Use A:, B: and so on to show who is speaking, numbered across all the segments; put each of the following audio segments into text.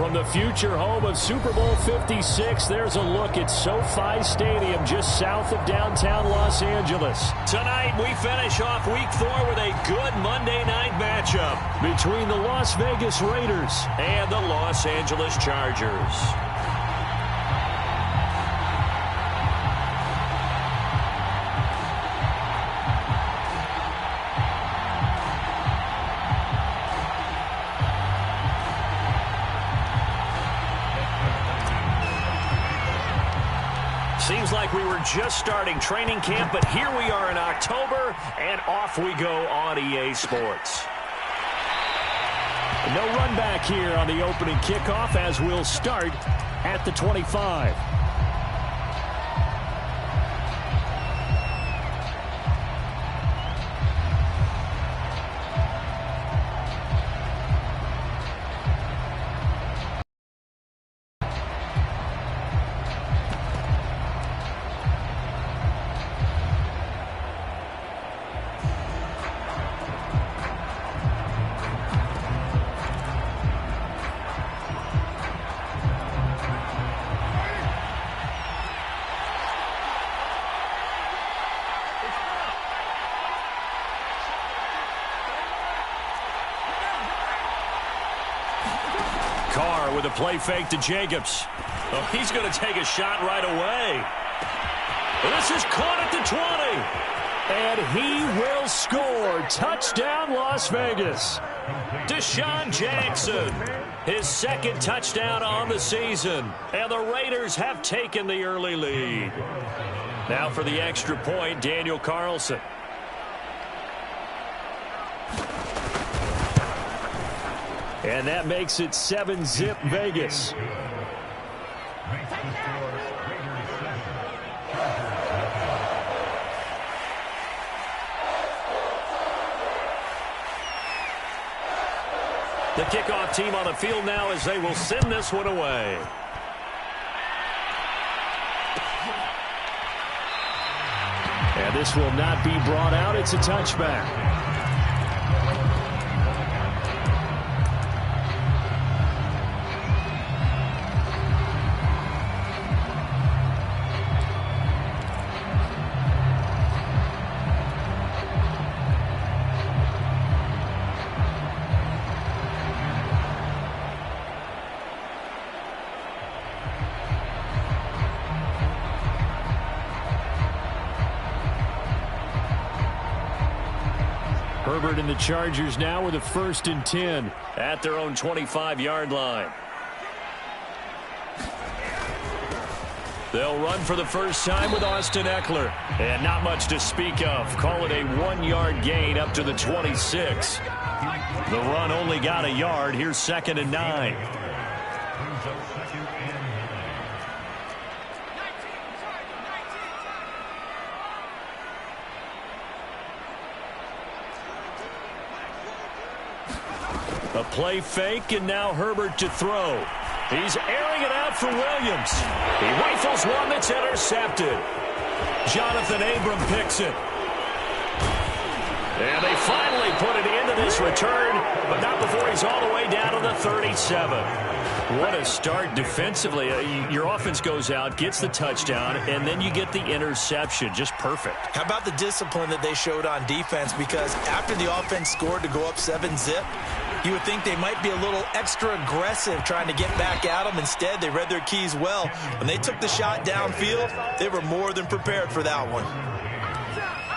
A: From the future home of Super Bowl 56, there's a look at SoFi Stadium just south of downtown Los Angeles. Tonight, we finish off Week 4 with a good Monday night matchup between the Las Vegas Raiders and the Los Angeles Chargers. Seems like we were just starting training camp, but here we are in October, and off we go on EA Sports. No run back here on the opening kickoff as we'll start at the 25. Carr with a play fake to Jacobs. Oh, he's going to take a shot right away. This is caught at the 20. And he will score. Touchdown, Las Vegas. Deshaun Jackson, his second touchdown on the season. And the Raiders have taken the early lead. Now for the extra point, Daniel Carlson. And that makes it 7-zip Vegas. The kickoff team on the field now as they will send this one away. And this will not be brought out. It's a touchback. Herbert and the Chargers now with a 1st and 10 at their own 25-yard line. They'll run for the first time with Austin Eckler. And not much to speak of. Call it a 1-yard gain up to the 26. The run only got a yard. Here's 2nd and 9. A play fake, and now Herbert to throw. He's airing it out for Williams. He rifles one that's intercepted. Jonathan Abram picks it. And they finally put it into this return, but not before he's all the way down to the 37. What a start defensively. Your offense goes out, gets the touchdown, and then you get the interception. Just perfect. How about the discipline that they showed on defense? Because after the offense scored to go up 7-zip, you would think they might be a little extra aggressive trying to get back at them. Instead, they read their keys well. When they took the shot downfield, they were more than prepared for that one.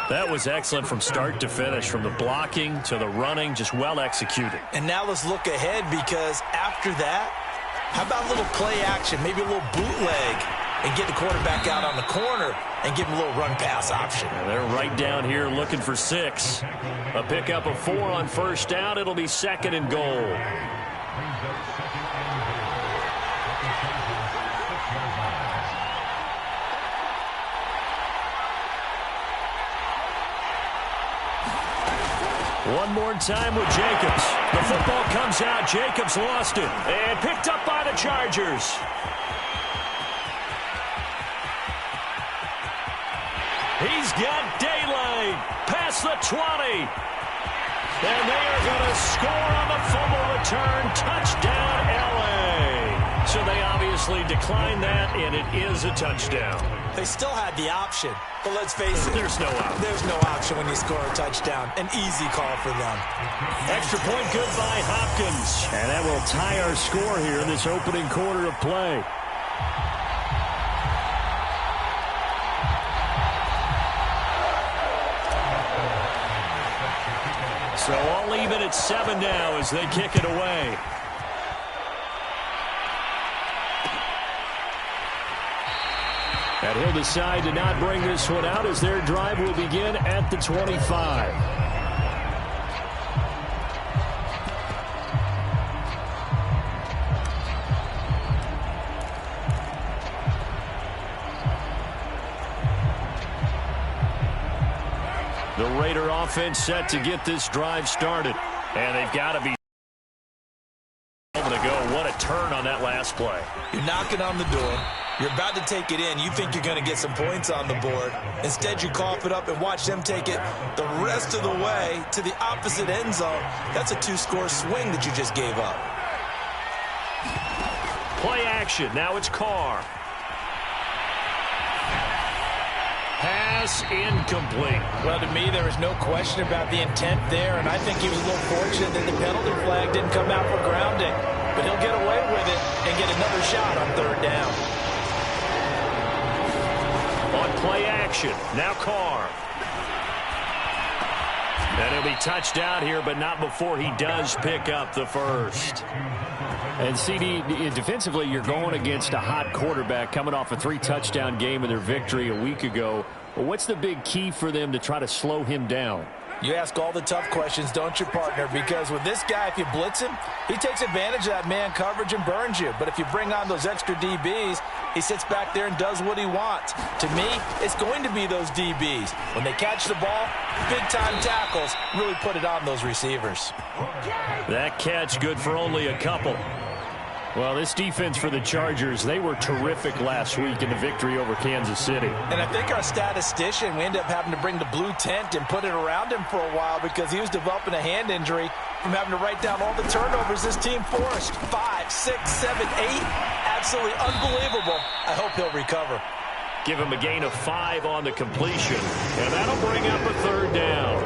A: That was excellent from start to finish, from the blocking to the running, just well executed. And now let's look ahead, because after that, how about a little play action, maybe a little bootleg, and get the quarterback out on the corner and give him a little run-pass option. And they're right down here looking for 6. A pickup of 4 on first down. It'll be 2nd and goal. One more time with Jacobs. The football comes out. Jacobs lost it. And picked up by the Chargers. He's got daylight past the 20. And they are going to score on the fumble return. Touchdown, L.A. unanimously declined that, and it is a touchdown.
B: They still had the option, but let's face it.
A: There's no option.
B: There's no option when you score a touchdown. An easy call for them.
A: Extra point good by Hopkins. And that will tie our score here in this opening quarter of play. So all even at 7 now as they kick it away. And he'll decide to not bring this one out as their drive will begin at the 25. The Raider offense set to get this drive started. And they've got to be to go. What a turn on that last play.
B: You're knocking on the door. You're about to take it in. You think you're going to get some points on the board. Instead, you cough it up and watch them take it the rest of the way to the opposite end zone. That's a 2-score swing that you just gave up.
A: Play action. Now it's Carr. Pass incomplete.
C: Well, to me, there was no question about the intent there, and I think he was a little fortunate that the penalty flag didn't come out for grounding. But he'll get away with it and get another shot on 3rd down.
A: On play action, now Carr. And he'll be touched out here, but not before he does pick up the first. And CD, defensively, you're going against a hot quarterback coming off a 3-touchdown game in their victory a week ago. Well, what's the big key for them to try to slow him down?
C: You ask all the tough questions, don't you, partner? Because with this guy, if you blitz him, he takes advantage of that man coverage and burns you. But if you bring on those extra DBs, he sits back there and does what he wants. To me, it's going to be those DBs. When they catch the ball, big-time tackles really put it on those receivers.
A: That catch good for only a couple. Well, this defense for the Chargers, they were terrific last week in the victory over Kansas City.
C: And I think our statistician, we ended up having to bring the blue tent and put it around him for a while because he was developing a hand injury from having to write down all the turnovers this team forced. 5, 6, 7, 8. Absolutely unbelievable. I hope he'll recover.
A: Give him a gain of 5 on the completion, and that'll bring up a 3rd down.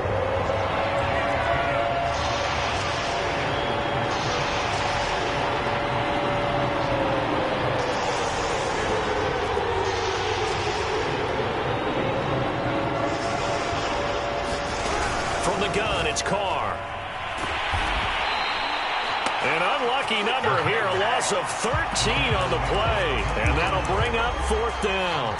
A: From the gun, it's Carr. An unlucky number here, a loss of 13 on the play, and that'll bring up 4th down.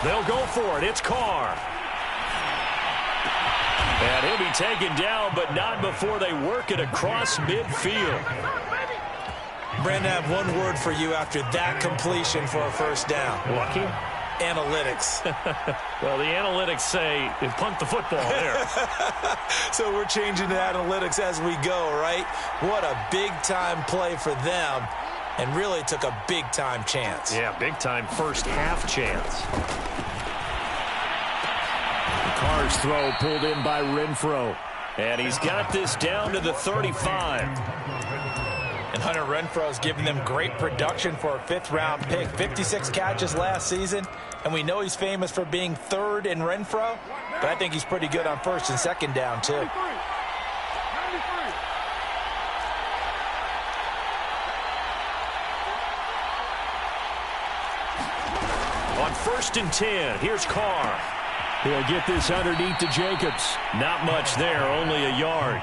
A: They'll go for it. It's Carr. And he'll be taken down, but not before they work it across midfield.
B: Brandon, I have one word for you after that completion for a 1st down.
A: Lucky?
B: Analytics.
A: Well, the analytics say punt the football there.
B: So we're changing to analytics as we go, right? What a big-time play for them. And really took a big-time chance.
A: Yeah, big-time first-half chance. Carr's throw pulled in by Renfro. And he's got this down to the 35.
C: And Hunter Renfro's giving them great production for a 5th-round pick. 56 catches last season. And we know he's famous for being 3rd in Renfro. But I think he's pretty good on 1st and 2nd down, too.
A: On 1st and 10, here's Carr. He'll get this underneath to Jacobs. Not much there, only a yard.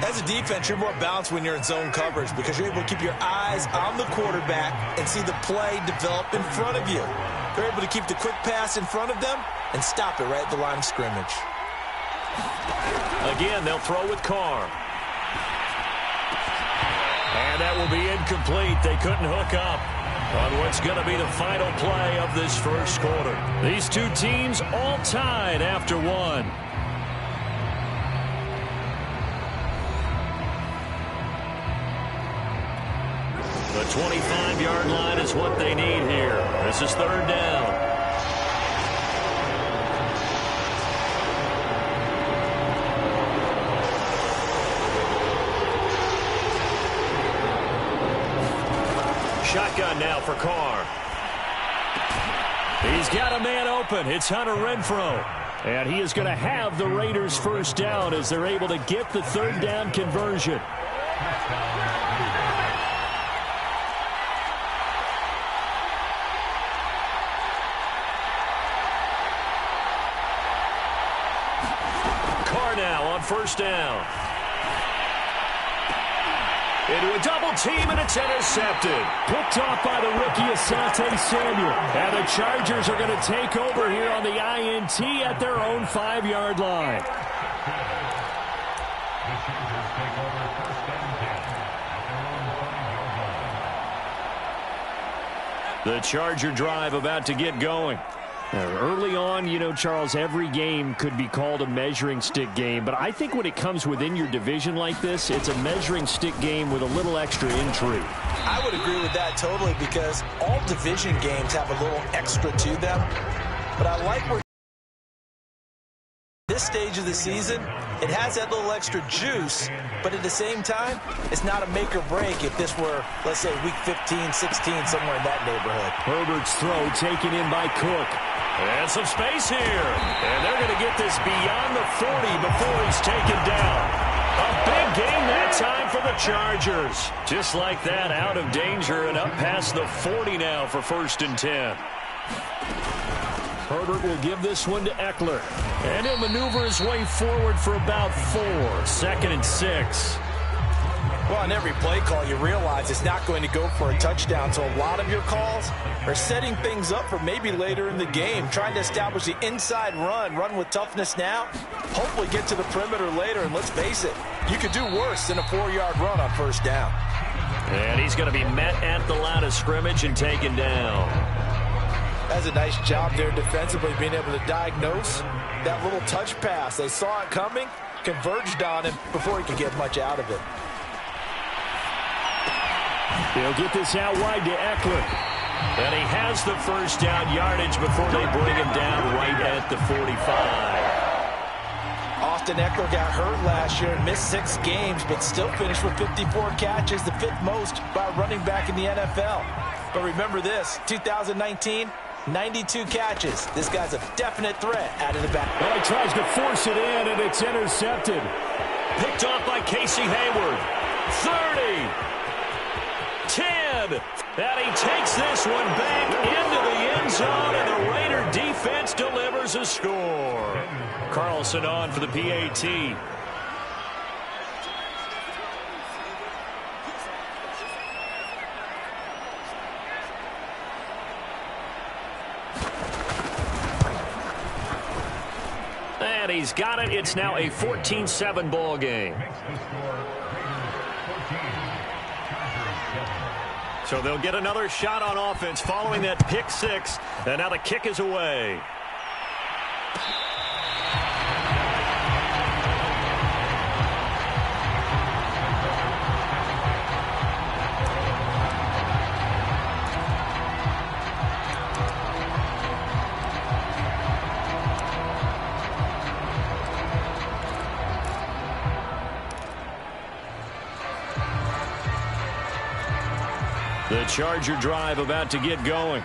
B: As a defense, you're more balanced when you're in zone coverage because you're able to keep your eyes on the quarterback and see the play develop in front of you. They're able to keep the quick pass in front of them and stop it right at the line of scrimmage.
A: Again, they'll throw with Carr. And that will be incomplete. They couldn't hook up on what's going to be the final play of this first quarter. These two teams all tied after one. The 25-yard line is what they need here. This is third down. Shotgun now for Carr. He's got a man open. It's Hunter Renfrow. And he is going to have the Raiders first down as they're able to get the third down conversion. Carr now on first down. Into a double team, and it's intercepted. Picked off by the rookie Asante Samuel. And the Chargers are going to take over here on the INT at their own 5-yard line. The Charger drive about to get going. Early on, you know, Charles, every game could be called a measuring stick game. But I think when it comes within your division like this, it's a measuring stick game with a little extra intrigue.
C: I would agree with that totally because all division games have a little extra to them. But I like where this stage of the season, it has that little extra juice, but at the same time, it's not a make or break if this were, let's say, week 15, 16, somewhere in that neighborhood.
A: Herbert's throw taken in by Cook. And some space here. And they're going to get this beyond the 40 before he's taken down. A big game that time for the Chargers. Just like that, out of danger and up past the 40 now for 1st and 10. Herbert will give this one to Eckler. And he'll maneuver his way forward for about 4. 2nd and 6.
C: Well, on every play call, you realize it's not going to go for a touchdown. So a lot of your calls are setting things up for maybe later in the game, trying to establish the inside run with toughness now, hopefully get to the perimeter later. And let's face it, you could do worse than a 4-yard run on first down.
A: And he's going to be met at the line of scrimmage and taken down.
C: That's a nice job there defensively, being able to diagnose that little touch pass. They saw it coming, converged on him before he could get much out of it.
A: He'll get this out wide to Eckler. And he has the first down yardage before they bring him down right at the 45.
C: Austin Eckler got hurt last year and missed 6 games, but still finished with 54 catches, the 5th most by a running back in the NFL. But remember this, 2019, 92 catches. This guy's a definite threat out of the back.
A: Well, he tries to force it in, and it's intercepted. Picked off by Casey Hayward. 30. 10. And he takes this one back into the end zone, and the Raider defense delivers a score. Carlson on for the PAT. And he's got it. It's now a 14-7 ball game. So they'll get another shot on offense following that pick 6. And now the kick is away. The Charger drive about to get going.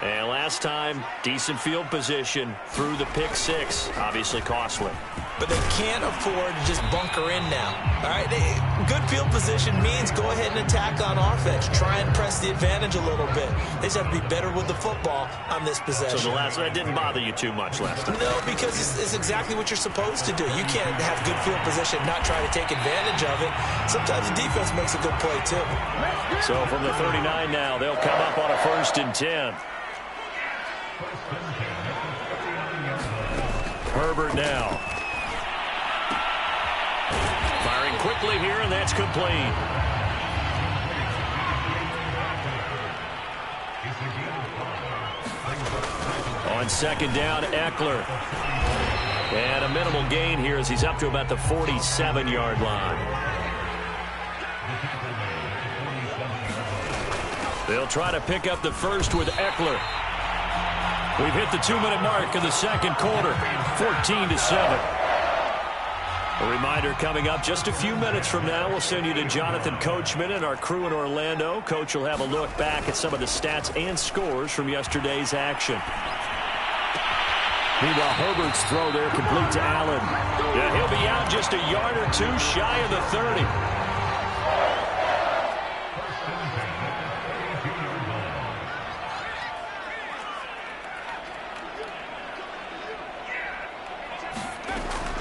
A: And last time, decent field position through the pick 6. Obviously costly.
B: But they can't afford to just bunker in now. All right, good field position means go ahead and attack on offense. Try and press the advantage a little bit. They just have to be better with the football on this possession.
A: So that didn't bother you too much last time?
B: No, because it's exactly what you're supposed to do. You can't have good field position and not try to take advantage of it. Sometimes the defense makes a good play, too.
A: So from the 39 now, they'll come up on a 1st and 10. Herbert now. Firing quickly here, and that's complete. On 2nd down, Eckler. And a minimal gain here as he's up to about the 47-yard line. They'll try to pick up the first with Eckler. We've hit the 2-minute mark in the second quarter, 14-7. A reminder coming up just a few minutes from now. We'll send you to Jonathan Coachman and our crew in Orlando. Coach will have a look back at some of the stats and scores from yesterday's action. Meanwhile, Herbert's throw there complete to Allen. Yeah, he'll be out just a yard or two shy of the 30.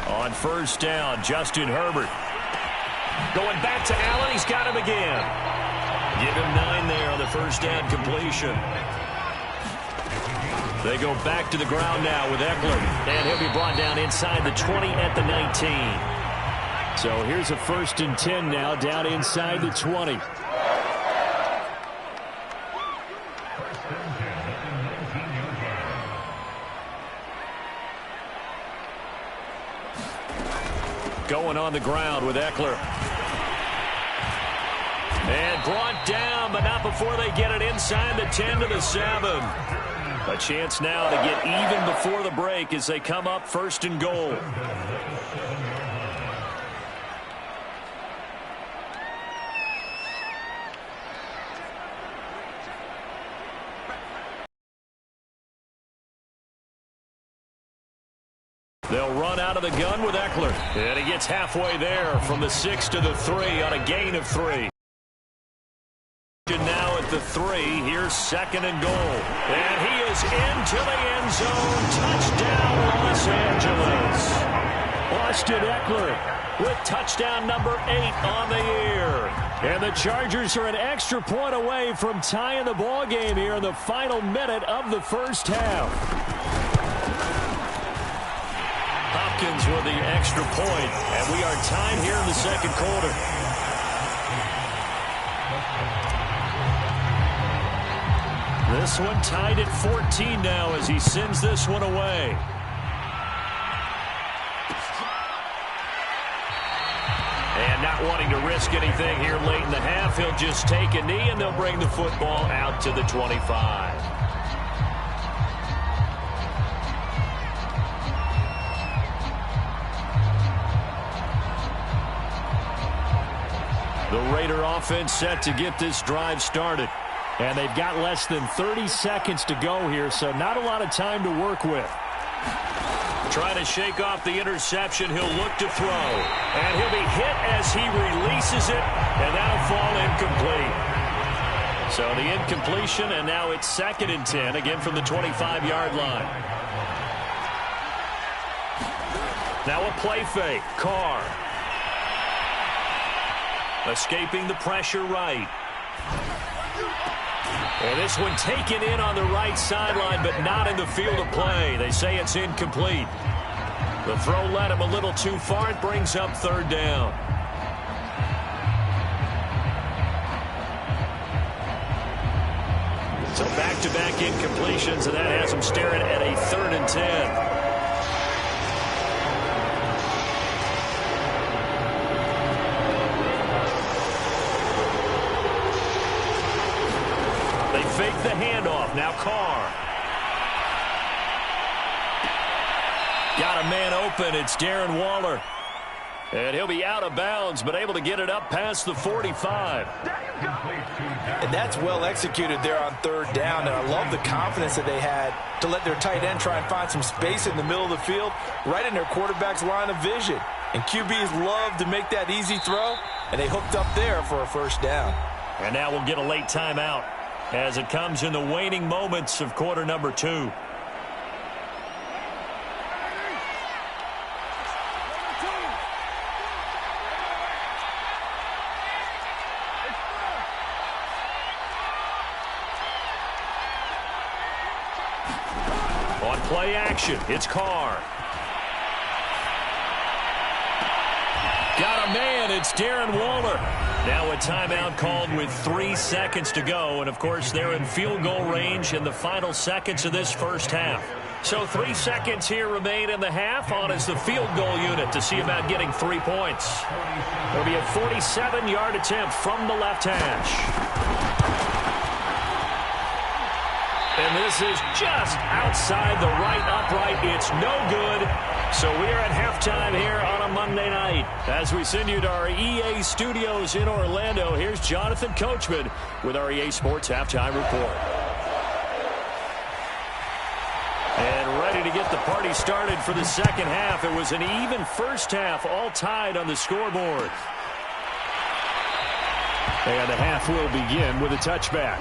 A: On first down, Justin Herbert. Going back to Allen. He's got him again. Give him 9 there on the first down completion. They go back to the ground now with Eckler. And he'll be brought down inside the 20 at the 19. So here's a 1st and 10 now down inside the 20. Going on the ground with Eckler. And brought down, but not before they get it inside the 10 to the 7. A chance now to get even before the break as they come up 1st and goal. They'll run out of the gun with Eckler. And he gets halfway there from the 6 to the 3 on a gain of 3. Now at the 3, here's 2nd and goal. And he is into the end zone. Touchdown, Los Angeles. Austin Eckler with touchdown number 8 on the year. And the Chargers are an extra point away from tying the ball game here in the final minute of the first half. Hopkins with the extra point, and we are tied here in the second quarter. This one tied at 14 now as he sends this one away. And not wanting to risk anything here late in the half, he'll just take a knee and they'll bring the football out to the 25. The Raider offense set to get this drive started. And they've got less than 30 seconds to go here, so not a lot of time to work with. Trying to shake off the interception. He'll look to throw. And he'll be hit as he releases it, and that'll fall incomplete. So the incompletion, and now it's 2nd and 10, again from the 25-yard line. Now a play fake. Carr. Escaping the pressure right. And this one taken in on the right sideline, but not in the field of play. They say it's incomplete. The throw led him a little too far. It brings up 3rd down. So back-to-back incompletions, and that has him staring at a 3rd and 10. Fake the handoff. Now Carr. Got a man open. It's Darren Waller. And he'll be out of bounds, but able to get it up past the 45.
C: And that's well executed there on 3rd down. And I love the confidence that they had to let their tight end try and find some space in the middle of the field, right in their quarterback's line of vision. And QBs love to make that easy throw, and they hooked up there for a 1st down.
A: And now we'll get a late timeout as it comes in the waning moments of quarter number 2. On play action, it's Carr. Got a man, it's Darren Waller. Now a timeout called with 3 seconds to go. And, of course, they're in field goal range in the final seconds of this first half. So 3 seconds here remain in the half. On is the field goal unit to see about getting 3 points. It'll be a 47-yard attempt from the left hash. And this is just outside the right upright. It's no good. So we are at halftime here on a Monday night. As we send you to our EA studios in Orlando, here's Jonathan Coachman with our EA Sports Halftime Report. And ready to get the party started for the second half. It was an even first half, all tied on the scoreboard. And the half will begin with a touchback.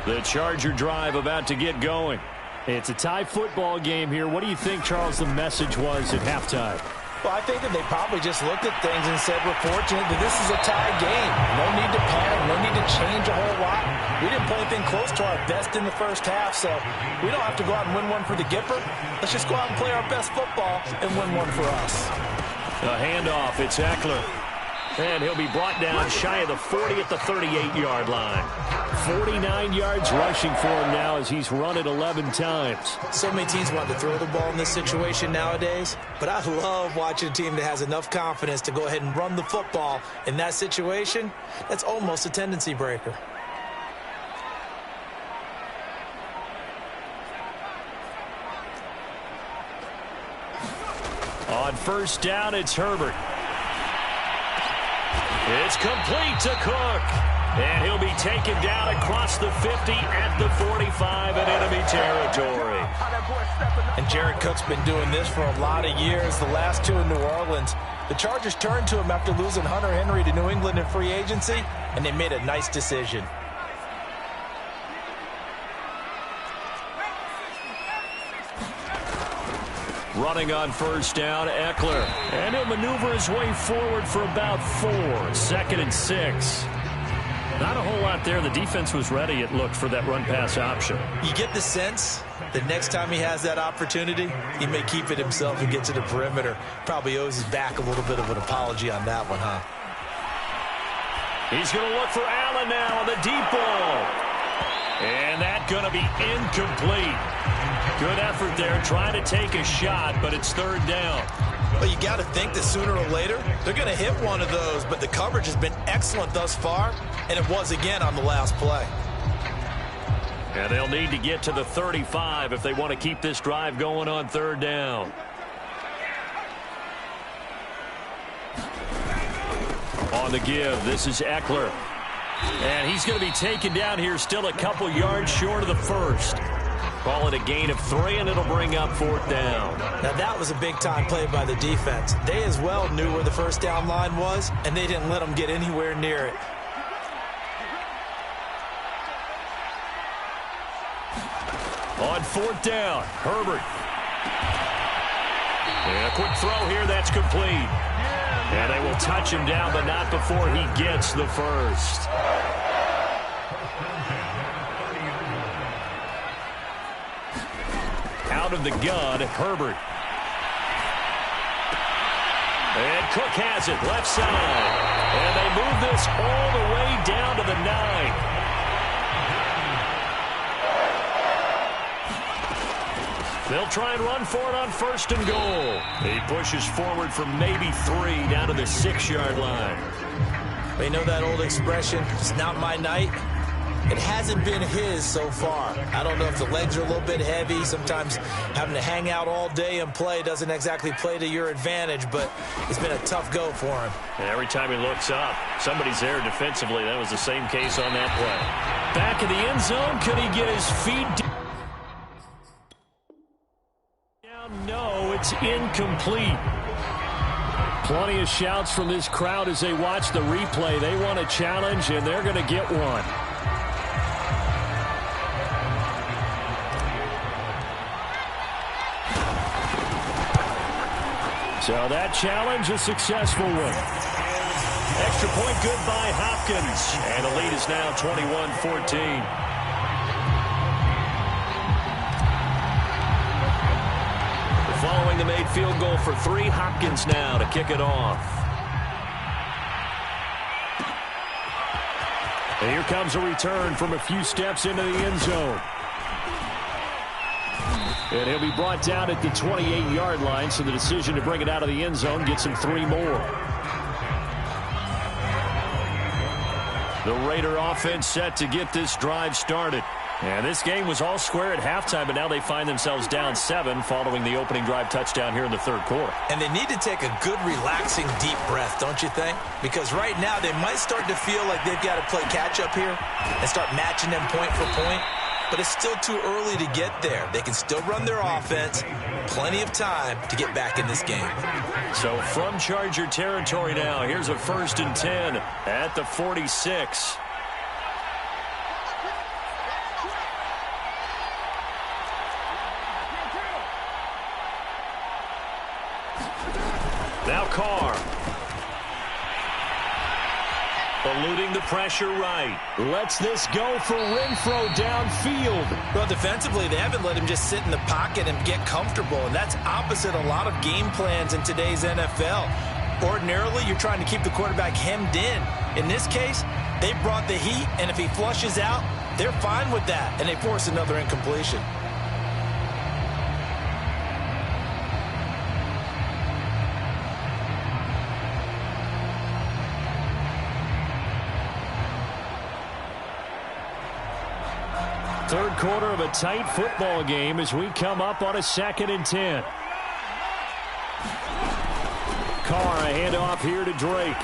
A: The Charger drive about to get going. It's a tie football game here. What do you think, Charles, the message was at halftime?
C: Well, I think that they probably just looked at things and said, we're fortunate that this is a tie game. No need to panic. No need to change a whole lot. We didn't play anything close to our best in the first half, so we don't have to go out and win one for the Gipper. Let's just go out and play our best football and win one for us.
A: A handoff. It's Eckler. And he'll be brought down shy of the 40 at the 38-yard line. 49 yards rushing for him now as he's run it 11 times.
B: So many teams want to throw the ball in this situation nowadays, but I love watching a team that has enough confidence to go ahead and run the football in that situation. That's almost a tendency breaker.
A: On first down, it's Herbert. It's complete to Cook. And he'll be taken down across the 50 at the 45 in enemy territory.
C: And Jared Cook's been doing this for a lot of years, the last two in New Orleans. The Chargers turned to him after losing Hunter Henry to New England in free agency, and they made a nice decision.
A: Running on first down, Eckler. And he'll maneuver his way forward for about 4. 2nd and 6. Not a whole lot there. The defense was ready, it looked, for that run-pass option.
B: You get the sense that next time he has that opportunity, he may keep it himself and get to the perimeter. Probably owes his back a little bit of an apology on that one, huh?
A: He's going to look for Allen now on the deep ball. And that's going to be incomplete. Good effort there, trying to take a shot, but it's third down.
B: Well, you got to think that sooner or later, they're going to hit one of those, but the coverage has been excellent thus far, and it was again on the last play.
A: And they'll need to get to the 35 if they want to keep this drive going on third down. On the give, this is Eckler. And he's going to be taken down here still a couple yards short of the first. Call it a gain of 3, and it'll bring up fourth down.
B: Now, that was a big-time play by the defense. They as well knew where the first down line was, and they didn't let them get anywhere near it.
A: On fourth down, Herbert. And a quick throw here, that's complete. And they will touch him down, but not before he gets the first. Out of the gun, Herbert. And Cook has it, left side. And they move this all the way down to the 9. They'll try and run for it on first and goal. He pushes forward for maybe 3 down to the 6-yard line.
B: You know that old expression, it's not my night? It hasn't been his so far. I don't know if the legs are a little bit heavy. Sometimes having to hang out all day and play doesn't exactly play to your advantage, but it's been a tough go for him.
A: And every time he looks up, somebody's there defensively. That was the same case on that play. Back in the end zone, could he get his feet down? No, it's incomplete. Plenty of shouts from this crowd as they watch the replay. They want a challenge, and they're going to get one. So that challenge, a successful one. Extra point good by Hopkins. And the lead is now 21-14. Following the made field goal for 3, Hopkins now to kick it off. And here comes a return from a few steps into the end zone. And he'll be brought down at the 28-yard line, so the decision to bring it out of the end zone gets him 3 more. The Raider offense set to get this drive started. And this game was all square at halftime, but now they find themselves down 7 following the opening drive touchdown here in the third quarter.
B: And they need to take a good, relaxing, deep breath, don't you think? Because right now they might start to feel like they've got to play catch-up here and start matching them point for point. But it's still too early to get there. They can still run their offense. Plenty of time to get back in this game.
A: So from Charger territory now, here's a 1st and 10 at the 46. Now Carr. Eluding the pressure right. Lets this go for Renfrow downfield.
C: Well, defensively, they haven't let him just sit in the pocket and get comfortable, and that's opposite a lot of game plans in today's NFL. Ordinarily, you're trying to keep the quarterback hemmed in. In this case, they brought the heat, and if he flushes out, they're fine with that, and they force another incompletion.
A: Third quarter of a tight football game as we come up on a 2nd and 10. Carr, a handoff here to Drake.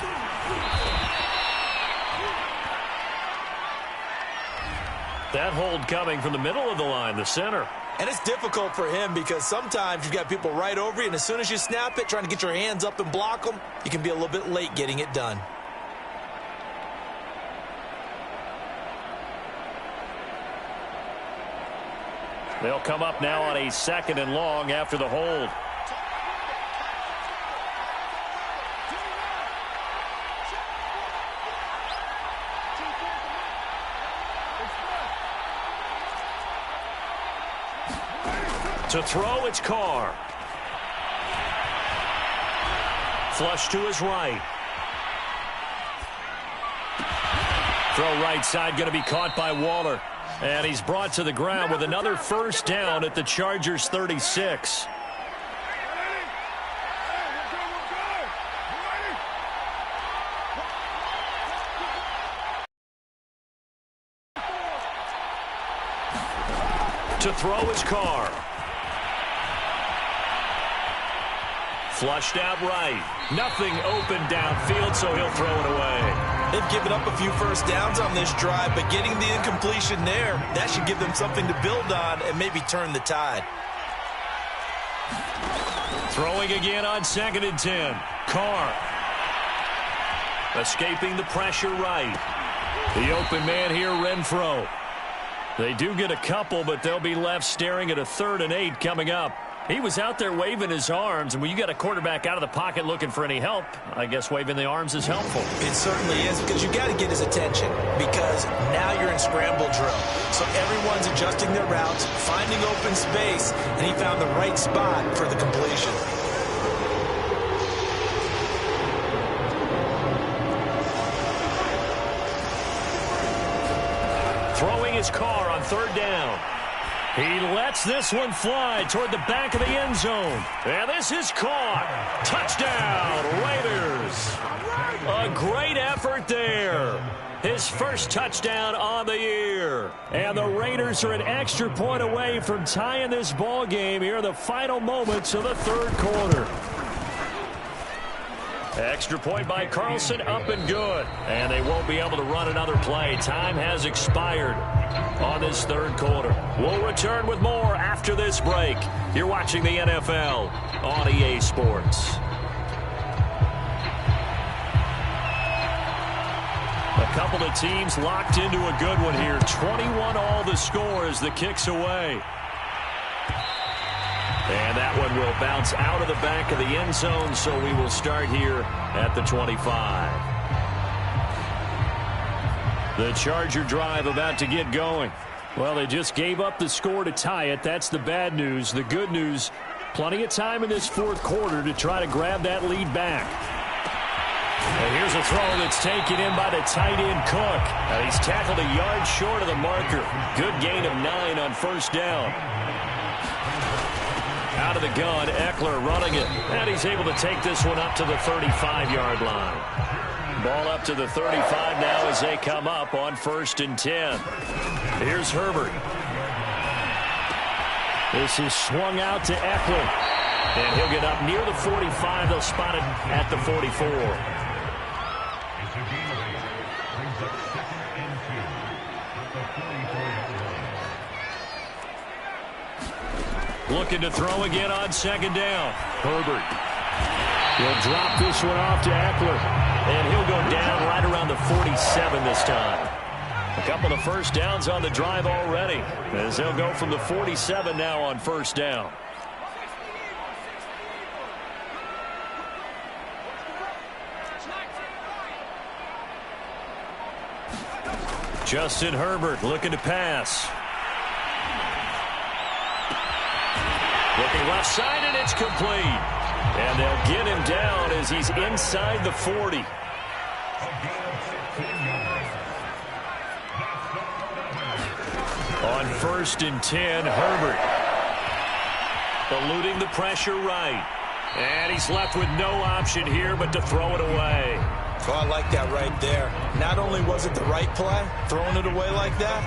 A: That hold coming from the middle of the line, the center.
B: And it's difficult for him because sometimes you've got people right over you, and as soon as you snap it, trying to get your hands up and block them, you can be a little bit late getting it done.
A: They'll come up now on a 2nd and long after the hold. To throw, it's Carr. Flush to his right. Throw right side going to be caught by Waller. And he's brought to the ground with another 1st down at the Chargers' 36. To throw is Carr. Flushed out right. Nothing open downfield, so he'll throw it away.
B: They've given up a few 1st downs on this drive, but getting the incompletion there, that should give them something to build on and maybe turn the tide.
A: Throwing again on 2nd and 10. Carr. Escaping the pressure right. The open man here, Renfrow. They do get a couple, but they'll be left staring at a 3rd and 8 coming up. He was out there waving his arms, and when you got a quarterback out of the pocket looking for any help, I guess waving the arms is helpful.
B: It certainly is, because you got to get his attention, because now you're in scramble drill. So everyone's adjusting their routes, finding open space, and he found the right spot for the completion.
A: Throwing his Carr on 3rd down. He lets this one fly toward the back of the end zone. And this is caught. Touchdown, Raiders. A great effort there. His 1st touchdown on the year. And the Raiders are an extra point away from tying this ball game here in the final moments of the 3rd quarter. Extra point by Carlson, up and good. And they won't be able to run another play. Time has expired on this 3rd quarter. We'll return with more after this break. You're watching the NFL on EA Sports. A couple of teams locked into a good one here. 21 all the score as the kick's away. And that one will bounce out of the back of the end zone, so we will start here at the 25. The Charger drive about to get going. Well, they just gave up the score to tie it. That's the bad news. The good news, plenty of time in this 4th quarter to try to grab that lead back. And here's a throw that's taken in by the tight end, Cook. And he's tackled a yard short of the marker. Good gain of 9 on first down. Out of the gun, Eckler running it. And he's able to take this one up to the 35-yard line. Ball up to the 35 now as they come up on 1st and 10. Here's Herbert. This is swung out to Eckler. And he'll get up near the 45. They'll spot it at the 44. Looking to throw again on 2nd down. Herbert. He'll drop this one off to Eckler. And he'll go down right around the 47 this time. A couple of first downs on the drive already, as they'll go from the 47 now on 1st down. Justin Herbert looking to pass. Looking left side, and it's complete. And they'll get him down as he's inside the 40. On 1st and 10, Herbert. Eluding the pressure right. And he's left with no option here but to throw it away.
B: Oh, I like that right there. Not only was it the right play, throwing it away like that,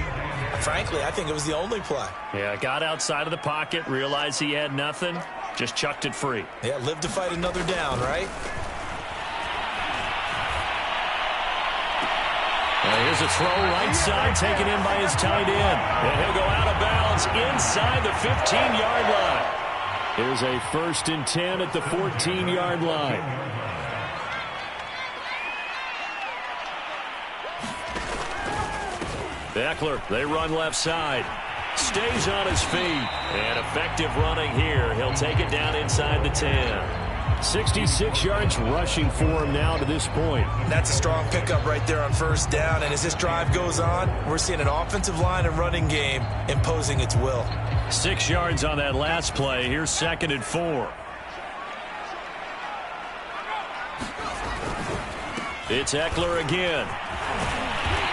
B: frankly, I think it was the only play.
A: Yeah, got outside of the pocket, realized he had nothing, just chucked it free.
B: Yeah, live to fight another down, right?
A: Here's a throw right side taken in by his tight end. And he'll go out of bounds inside the 15-yard line. Here's a 1st and 10 at the 14-yard line. Eckler, they run left side. Stays on his feet. And effective running here. He'll take it down inside the 10. 66 yards rushing for him now to this point.
B: That's a strong pickup right there on 1st down. And as this drive goes on, we're seeing an offensive line and running game imposing its will.
A: 6 yards on that last play. Here's 2nd and 4. It's Eckler again.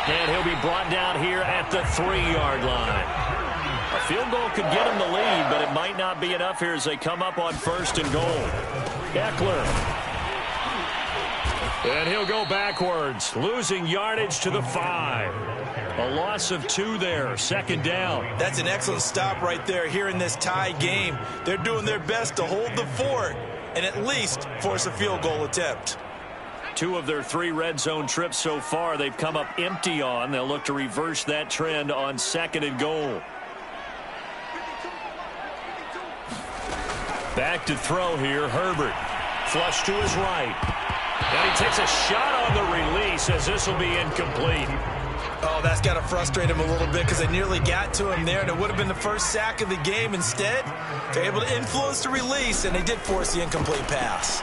A: And he'll be brought down here at the 3-yard line. A field goal could get him the lead, but it might not be enough here as they come up on 1st and goal. Eckler. And he'll go backwards, losing yardage to the 5. A loss of 2 there, 2nd down.
B: That's an excellent stop right there here in this tie game. They're doing their best to hold the fort and at least force a field goal attempt.
A: 2 of their 3 red zone trips so far they've come up empty on. They'll look to reverse that trend on 2nd and goal. Back to throw here, Herbert. Flush to his right. And he takes a shot on the release as this will be incomplete.
B: Oh, that's got to frustrate him a little bit because they nearly got to him there, and it would have been the first sack of the game. Instead, they're able to influence the release, and they did force the incomplete pass.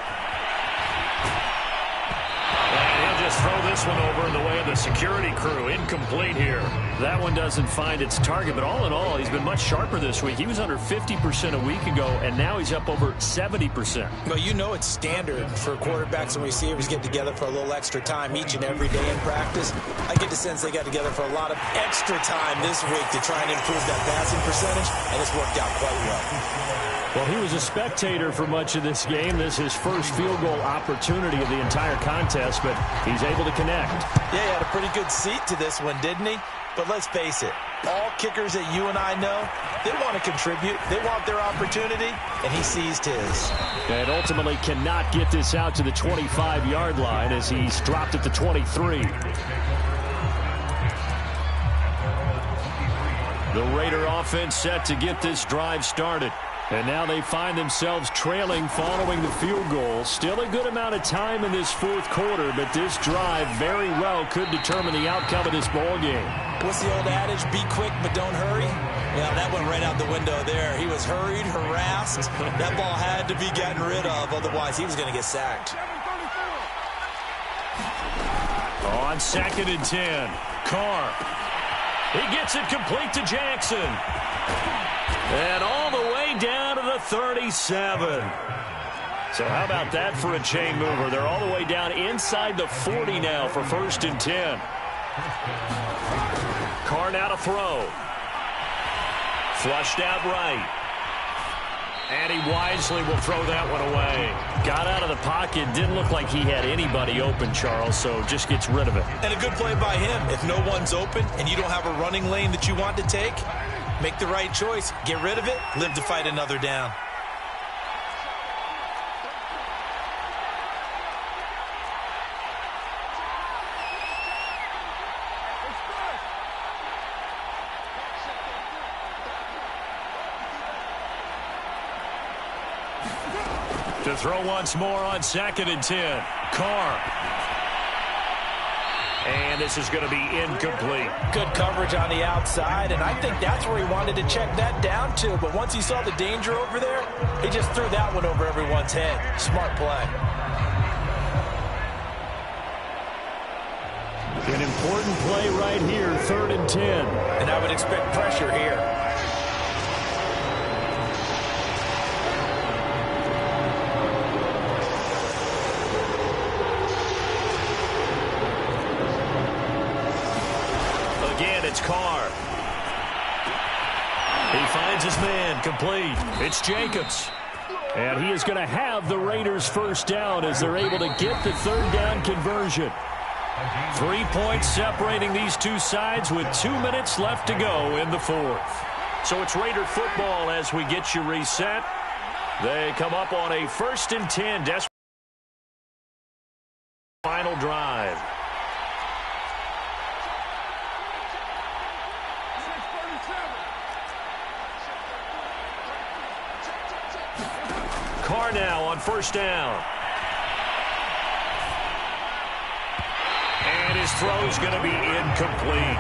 A: And he'll just throw this one over in the way of the security crew. Incomplete here. That one doesn't find its target, but all in all, he's been much sharper this week. He was under 50% a week ago, and now he's up over 70%.
B: Well, you know it's standard for quarterbacks and receivers get together for a little extra time each and every day in practice. I get the sense they got together for a lot of extra time this week to try and improve that passing percentage, and it's worked out quite well.
A: Well, he was a spectator for much of this game. This is his first field goal opportunity of the entire contest, but he's able to connect.
B: Yeah, he had a pretty good seat to this one, didn't he? But let's face it, all kickers that you and I know, they want to contribute. They want their opportunity, and he seized his.
A: And ultimately cannot get this out to the 25-yard line as he's dropped at the 23. The Raider offense set to get this drive started. And now they find themselves trailing following the field goal. Still a good amount of time in this 4th quarter, but this drive very well could determine the outcome of this ball game.
B: What's the old adage? Be quick, but don't hurry. Yeah, that went right out the window there. He was hurried, harassed. That ball had to be gotten rid of, otherwise he was going to get sacked.
A: On 2nd and 10, Carr. He gets it complete to Jackson. And all the way down to the 37. So how about that for a chain mover? They're all the way down inside the 40 now for 1st and 10. Carr now to throw. Flushed out right. And he wisely will throw that one away. Got out of the pocket. Didn't look like he had anybody open, Charles, so just gets rid of it.
B: And a good play by him. If no one's open and you don't have a running lane that you want to take, make the right choice. Get rid of it. Live to fight another down.
A: To throw once more on 2nd and 10. Carr. And this is going to be incomplete.
C: Good coverage on the outside, and I think that's where he wanted to check that down to. But once he saw the danger over there, he just threw that one over everyone's head. Smart play.
A: An important play right here, 3rd and 10.
C: And I would expect pressure here.
A: It's Carr. He finds his man, complete. It's Jacobs. And he is going to have the Raiders' first down as they're able to get the 3rd down conversion. 3 points separating these two sides with 2 minutes left to go in the 4th. So it's Raider football as we get you reset. They come up on a 1st and 10. Desperate final drive. Carr now on 1st down. And his throw's going to be incomplete.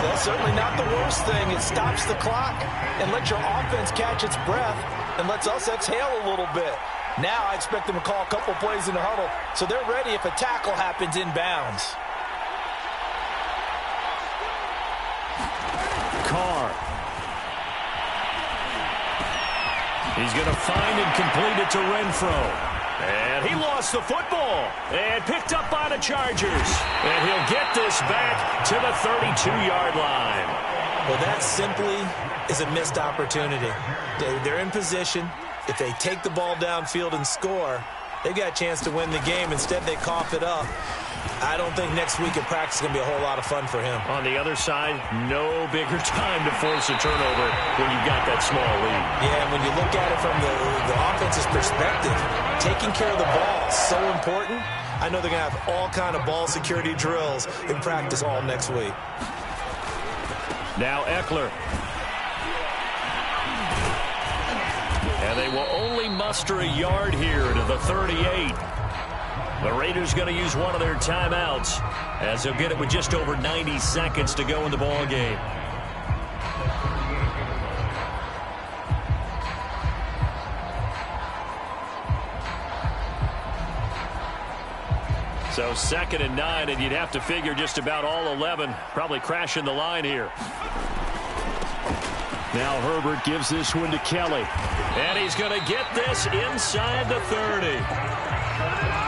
C: That's certainly not the worst thing. It stops the clock and lets your offense catch its breath and lets us exhale a little bit. Now I expect them to call a couple plays in the huddle so they're ready if a tackle happens inbounds.
A: Carr. He's going to find and complete it to Renfro. And he lost the football and picked up by the Chargers. And he'll get this back to the 32-yard line.
B: Well, that simply is a missed opportunity. They're in position. If they take the ball downfield and score, they've got a chance to win the game. Instead, they cough it up. I don't think next week in practice is going to be a whole lot of fun for him.
A: On the other side, no bigger time to force a turnover when you've got that small lead.
B: Yeah, and when you look at it from the offense's perspective, taking care of the ball is so important. I know they're going to have all kind of ball security drills in practice all next week.
A: Now Eckler. And they will only muster a yard here to the 38. The Raiders going to use one of their timeouts as they'll get it with just over 90 seconds to go in the ball game. So 2nd and 9, and you'd have to figure just about all 11 probably crashing the line here. Now Herbert gives this one to Kelly. And he's going to get this inside the 30.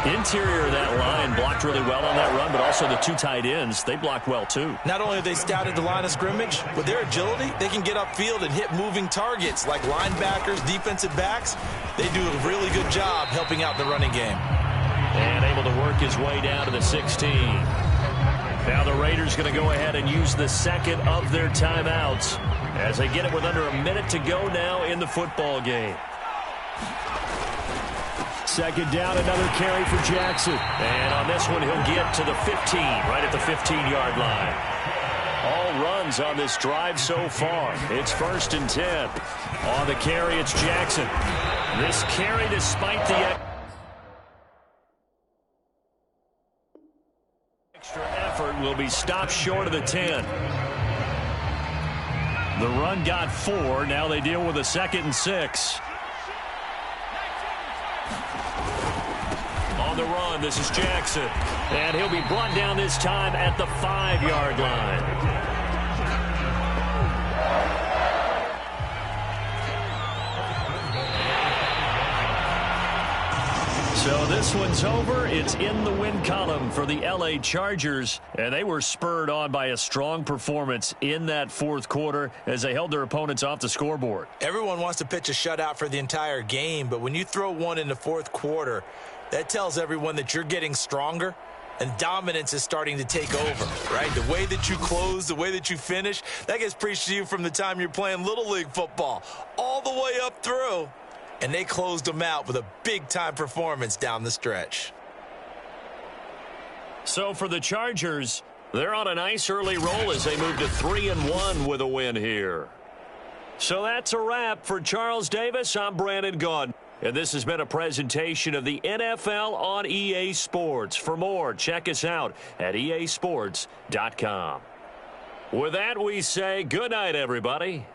A: Interior of that line blocked really well on that run, but also the two tight ends, they blocked well too.
B: Not only have they scouted the line of scrimmage, with their agility, they can get upfield and hit moving targets like linebackers, defensive backs. They do a really good job helping out the running game.
A: And able to work his way down to the 16. Now the Raiders going to go ahead and use the second of their timeouts as they get it with under a minute to go now in the football game. 2nd down, another carry for Jackson. And on this one, he'll get to the 15, right at the 15-yard line. All runs on this drive so far. It's 1st and 10. On the carry, it's Jackson. This carry, despite the extra effort, will be stopped short of the 10. The run got 4. Now they deal with a 2nd and 6. On the run, this is Jackson. And he'll be brought down this time at the 5-yard line. So this one's over. It's in the win column for the L.A. Chargers, and they were spurred on by a strong performance in that fourth quarter as they held their opponents off the scoreboard.
B: Everyone wants to pitch a shutout for the entire game, but when you throw one in the fourth quarter, that tells everyone that you're getting stronger and dominance is starting to take over, right? The way that you close, the way that you finish, that gets preached to you from the time you're playing Little League football all the way up through. And they closed them out with a big-time performance down the stretch.
A: So for the Chargers, they're on a nice early roll as they move to 3-1 with a win here. So that's a wrap for Charles Davis. I'm Brandon Gaudin. And this has been a presentation of the NFL on EA Sports. For more, check us out at easports.com. With that, we say good night, everybody.